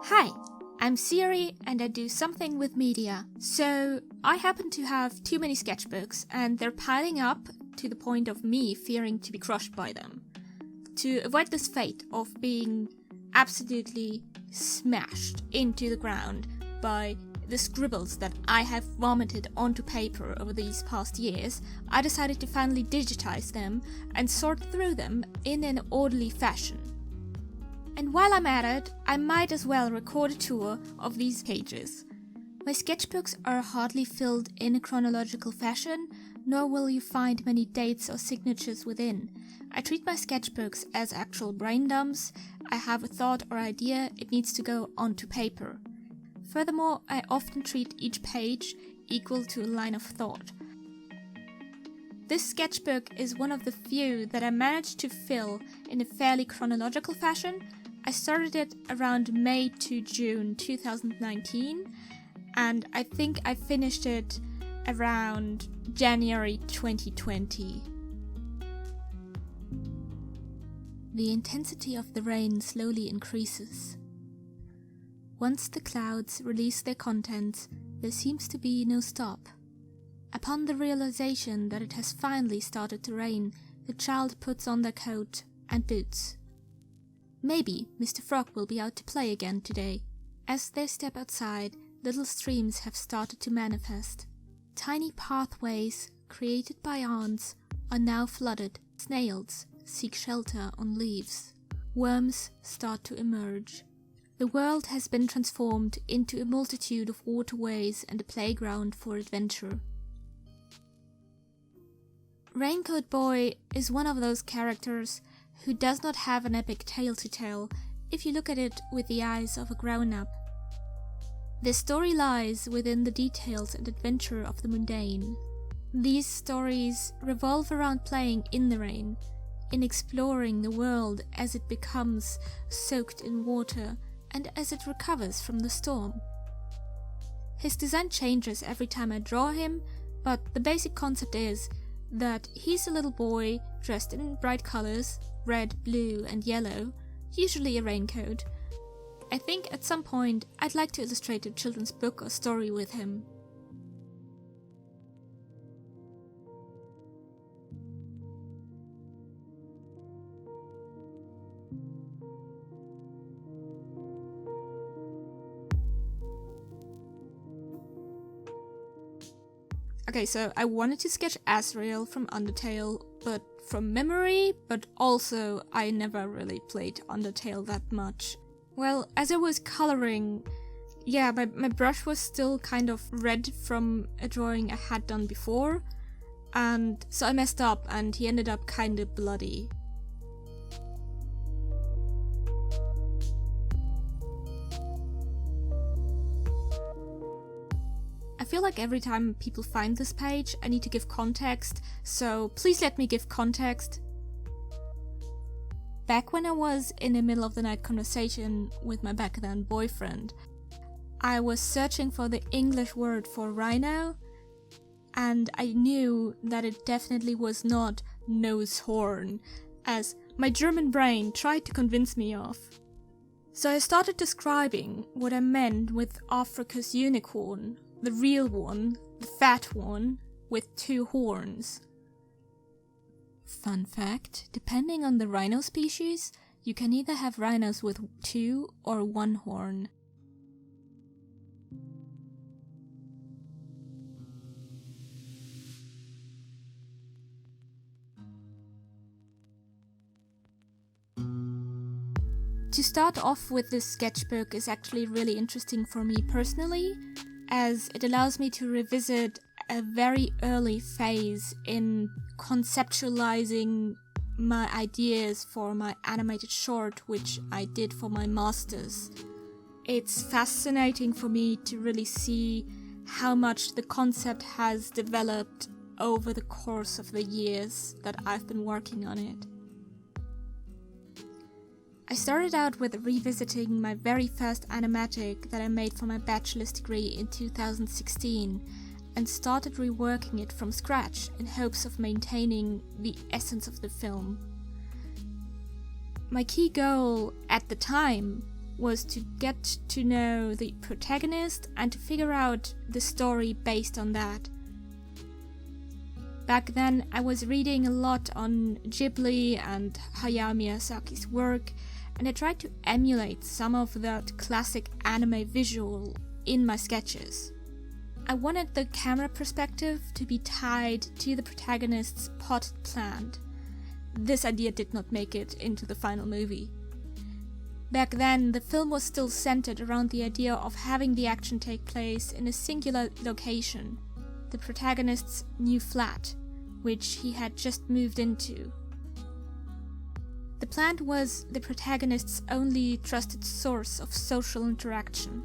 Hi, I'm Siri and I do something with media. So I happen to have too many sketchbooks and they're piling up to the point of me fearing to be crushed by them. To avoid this fate of being absolutely smashed into the ground by the scribbles that I have vomited onto paper over these past years, I decided to finally digitize them and sort through them in an orderly fashion. And while I'm at it, I might as well record a tour of these pages. My sketchbooks are hardly filled in a chronological fashion, nor will you find many dates or signatures within. I treat my sketchbooks as actual brain dumps. I have a thought or idea, it needs to go onto paper. Furthermore, I often treat each page equal to a line of thought. This sketchbook is one of the few that I managed to fill in a fairly chronological fashion. I started it around May to June 2019, and I think I finished it around January 2020. The intensity of the rain slowly increases. Once the clouds release their contents, there seems to be no stop. Upon the realization that it has finally started to rain, the child puts on their coat and boots. Maybe Mr. Frog will be out to play again today. As they step outside, little streams have started to manifest. Tiny pathways created by ants are now flooded. Snails seek shelter on leaves. Worms start to emerge. The world has been transformed into a multitude of waterways and a playground for adventure. Raincoat Boy is one of those characters who does not have an epic tale to tell if you look at it with the eyes of a grown-up. The story lies within the details and adventure of the mundane. These stories revolve around playing in the rain, in exploring the world as it becomes soaked in water and as it recovers from the storm. His design changes every time I draw him, but the basic concept is that he's a little boy dressed in bright colors, red, blue and yellow, usually a raincoat. I think at some point I'd like to illustrate a children's book or story with him. Okay, so I wanted to sketch Azrael from Undertale, but from memory, but also I never really played Undertale that much. Well, as I was coloring, my brush was still kind of red from a drawing I had done before, and so I messed up and he ended up kinda bloody. I feel like every time people find this page, I need to give context, so please let me give context. Back when I was in a middle of the night conversation with my back then boyfriend, I was searching for the English word for rhino, and I knew that it definitely was not nose horn, as my German brain tried to convince me of. So I started describing what I meant with Africa's unicorn. The real one, the fat one, with 2 horns. Fun fact, depending on the rhino species, you can either have rhinos with 2 or 1 horn. To start off with, this sketchbook is actually really interesting for me personally, as it allows me to revisit a very early phase in conceptualizing my ideas for my animated short, which I did for my master's. It's fascinating for me to really see how much the concept has developed over the course of the years that I've been working on it. I started out with revisiting my very first animatic that I made for my bachelor's degree in 2016 and started reworking it from scratch in hopes of maintaining the essence of the film. My key goal at the time was to get to know the protagonist and to figure out the story based on that. Back then, I was reading a lot on Ghibli and Hayao Miyazaki's work, and I tried to emulate some of that classic anime visual in my sketches. I wanted the camera perspective to be tied to the protagonist's potted plant. This idea did not make it into the final movie. Back then, the film was still centered around the idea of having the action take place in a singular location, the protagonist's new flat, which he had just moved into. The plant was the protagonist's only trusted source of social interaction.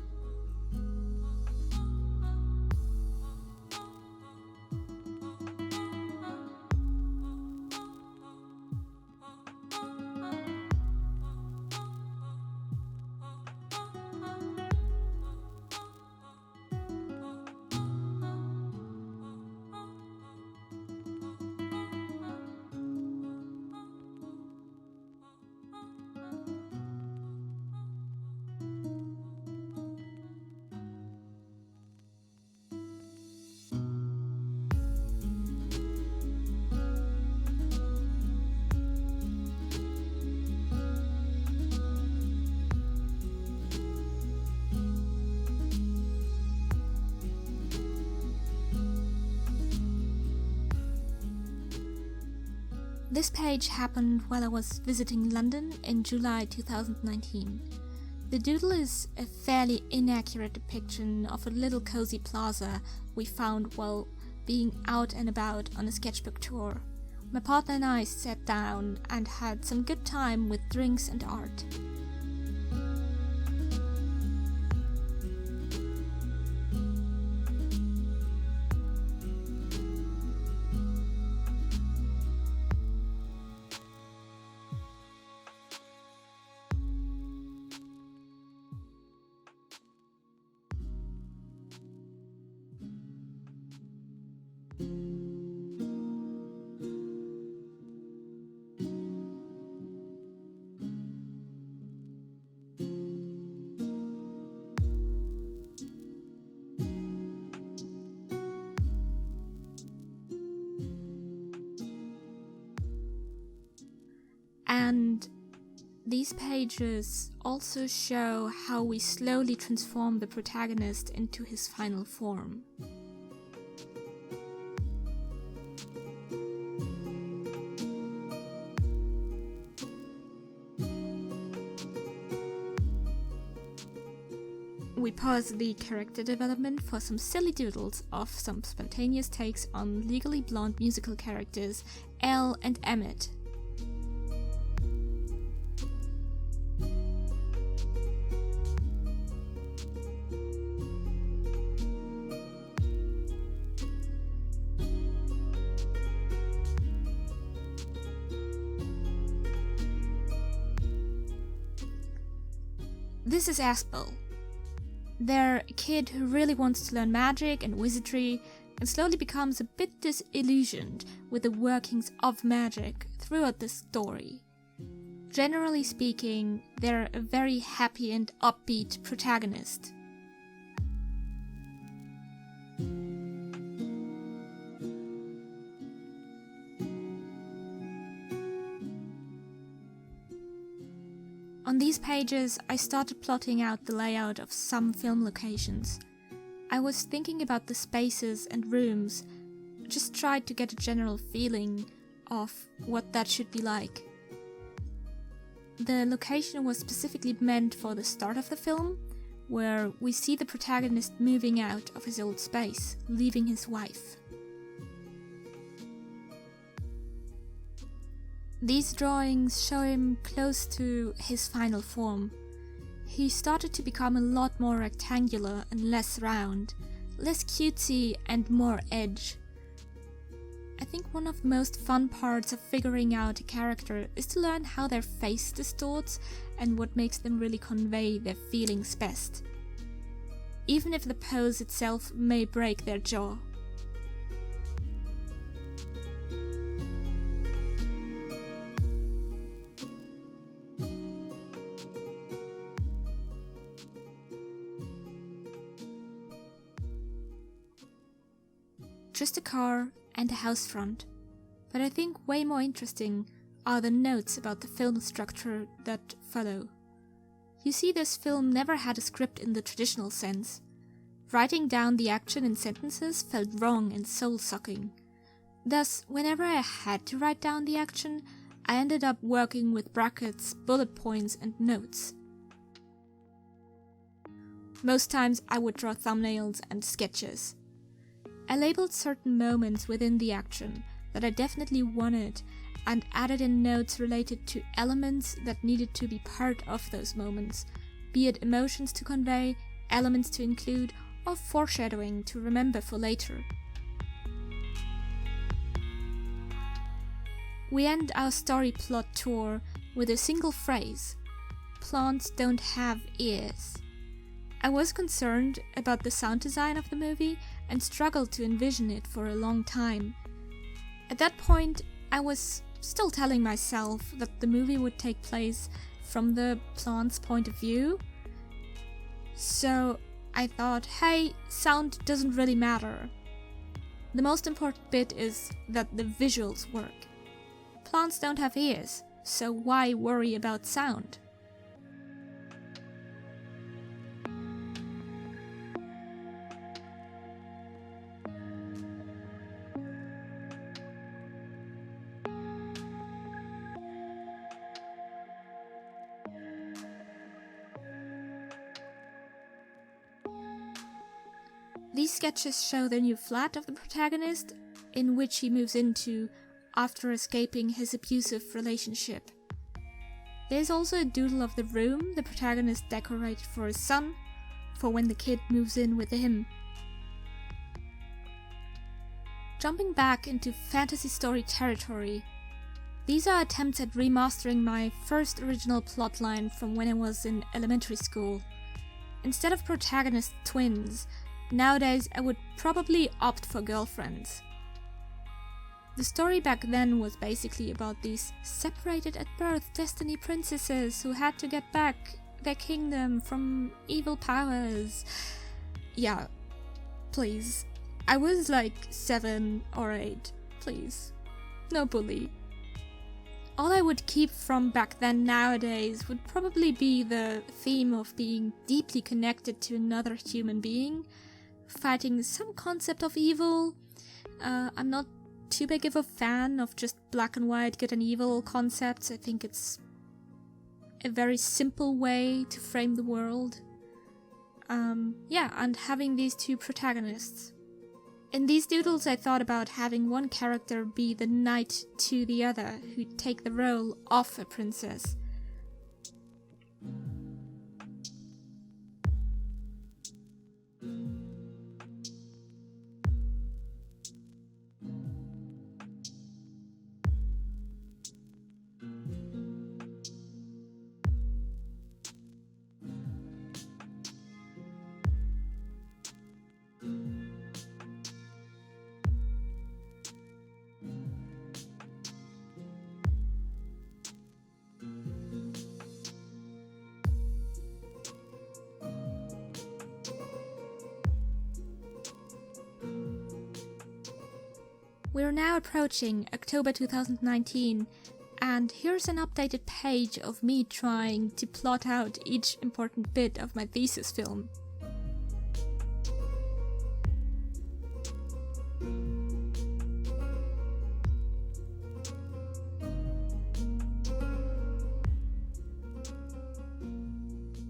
This page happened while I was visiting London in July 2019. The Doodle is a fairly inaccurate depiction of a little cozy plaza we found while being out and about on a sketchbook tour. My partner and I sat down and had some good time with drinks and art. And these pages also show how we slowly transform the protagonist into his final form. We pause the character development for some silly doodles of some spontaneous takes on Legally Blonde musical characters Elle and Emmett. This is Aspel. They're a kid who really wants to learn magic and wizardry and slowly becomes a bit disillusioned with the workings of magic throughout the story. Generally speaking, they're a very happy and upbeat protagonist. On these pages, I started plotting out the layout of some film locations. I was thinking about the spaces and rooms, just tried to get a general feeling of what that should be like. The location was specifically meant for the start of the film, where we see the protagonist moving out of his old space, leaving his wife. These drawings show him close to his final form. He started to become a lot more rectangular and less round, less cutesy and more edge. I think one of the most fun parts of figuring out a character is to learn how their face distorts and what makes them really convey their feelings best, even if the pose itself may break their jaw. just a car and a house front. But I think way more interesting are the notes about the film structure that follow. You see, this film never had a script in the traditional sense. Writing down the action in sentences felt wrong and soul-sucking. Thus, whenever I had to write down the action, I ended up working with brackets, bullet points, and notes. Most times I would draw thumbnails and sketches. I labeled certain moments within the action that I definitely wanted and added in notes related to elements that needed to be part of those moments, be it emotions to convey, elements to include, or foreshadowing to remember for later. We end our story plot tour with a single phrase: "Plants don't have ears." I was concerned about the sound design of the movie and struggled to envision it for a long time. At that point, I was still telling myself that the movie would take place from the plant's point of view. So I thought, hey, sound doesn't really matter. The most important bit is that the visuals work. Plants don't have ears, so why worry about sound? These sketches show the new flat of the protagonist, in which he moves into after escaping his abusive relationship. There's also a doodle of the room the protagonist decorated for his son, for when the kid moves in with him. Jumping back into fantasy story territory, these are attempts at remastering my first original plotline from when I was in elementary school. Instead of protagonist twins, nowadays I would probably opt for girlfriends. The story back then was basically about these separated at birth Destiny princesses who had to get back their kingdom from evil powers. Yeah, please. I was like 7 or 8. Please. No bully. All I would keep from back then nowadays would probably be the theme of being deeply connected to another human being, fighting some concept of evil. I'm not too big of a fan of just black and white good and evil concepts. I think it's a very simple way to frame the world. And having these two protagonists. In these doodles I thought about having one character be the knight to the other, who take the role of a princess. We're now approaching October 2019, and here's an updated page of me trying to plot out each important bit of my thesis film.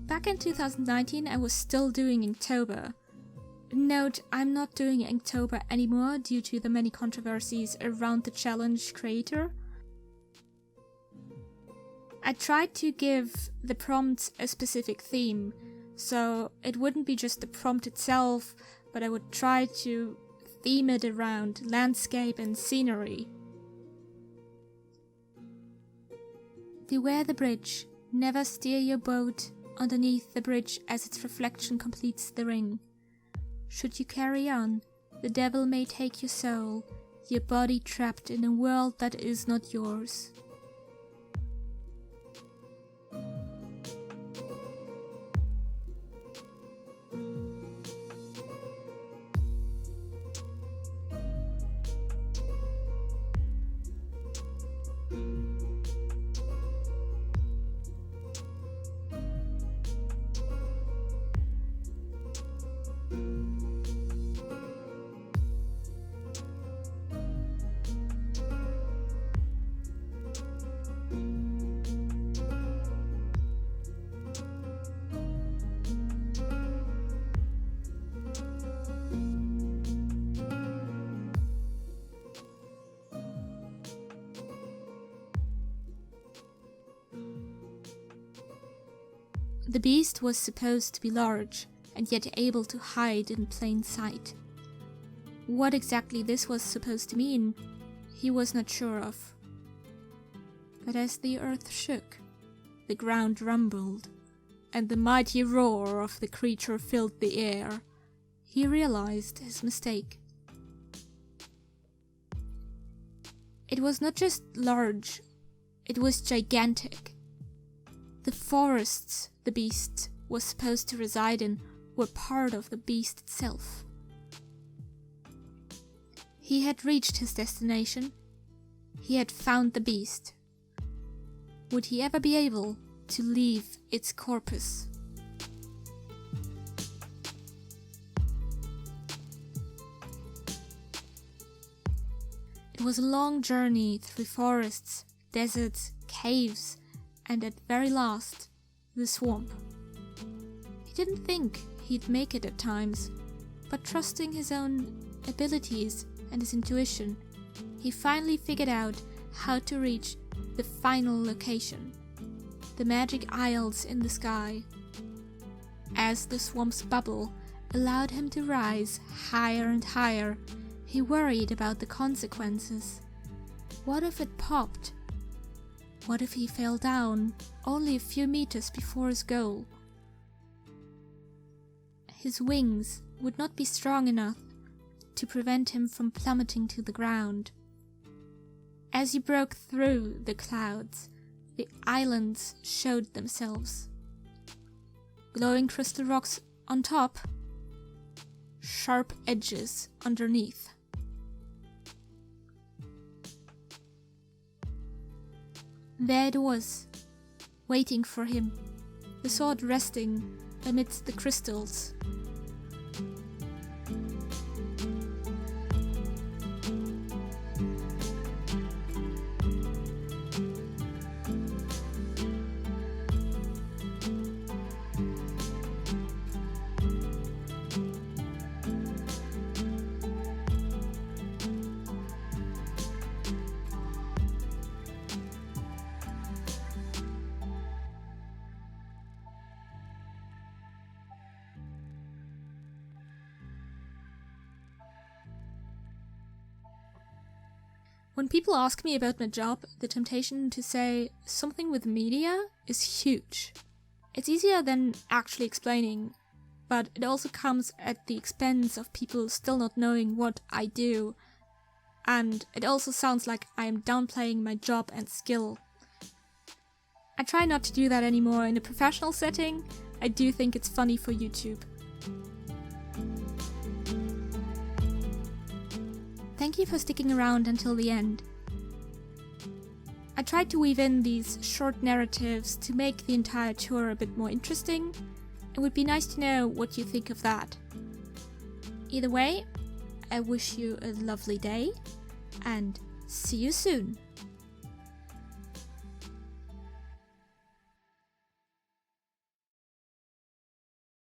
Back in 2019, I was still doing Inktober. Note, I'm not doing Inktober anymore due to the many controversies around the challenge creator. I tried to give the prompts a specific theme, so it wouldn't be just the prompt itself, but I would try to theme it around landscape and scenery. Beware the bridge. Never steer your boat underneath the bridge as its reflection completes the ring. Should you carry on, the devil may take your soul, your body trapped in a world that is not yours. The beast was supposed to be large, and yet able to hide in plain sight. What exactly this was supposed to mean, he was not sure of. But as the earth shook, the ground rumbled, and the mighty roar of the creature filled the air, he realized his mistake. It was not just large, it was gigantic. The forests the beast was supposed to reside in were part of the beast itself. He had reached his destination. He had found the beast. Would he ever be able to leave its corpus? It was a long journey through forests, deserts, caves, and at very last, the swamp. He didn't think he'd make it at times, but trusting his own abilities and his intuition, he finally figured out how to reach the final location, the magic isles in the sky. As the swamp's bubble allowed him to rise higher and higher, he worried about the consequences. What if it popped? What if he fell down only a few meters before his goal? His wings would not be strong enough to prevent him from plummeting to the ground. As he broke through the clouds, the islands showed themselves. Glowing crystal rocks on top, sharp edges underneath. There it was, waiting for him, the sword resting amidst the crystals. When people ask me about my job, the temptation to say something with media is huge. It's easier than actually explaining, but it also comes at the expense of people still not knowing what I do, and it also sounds like I am downplaying my job and skill. I try not to do that anymore in a professional setting. I do think it's funny for YouTube. Thank you for sticking around until the end. I tried to weave in these short narratives to make the entire tour a bit more interesting. It would be nice to know what you think of that. Either way, I wish you a lovely day and see you soon.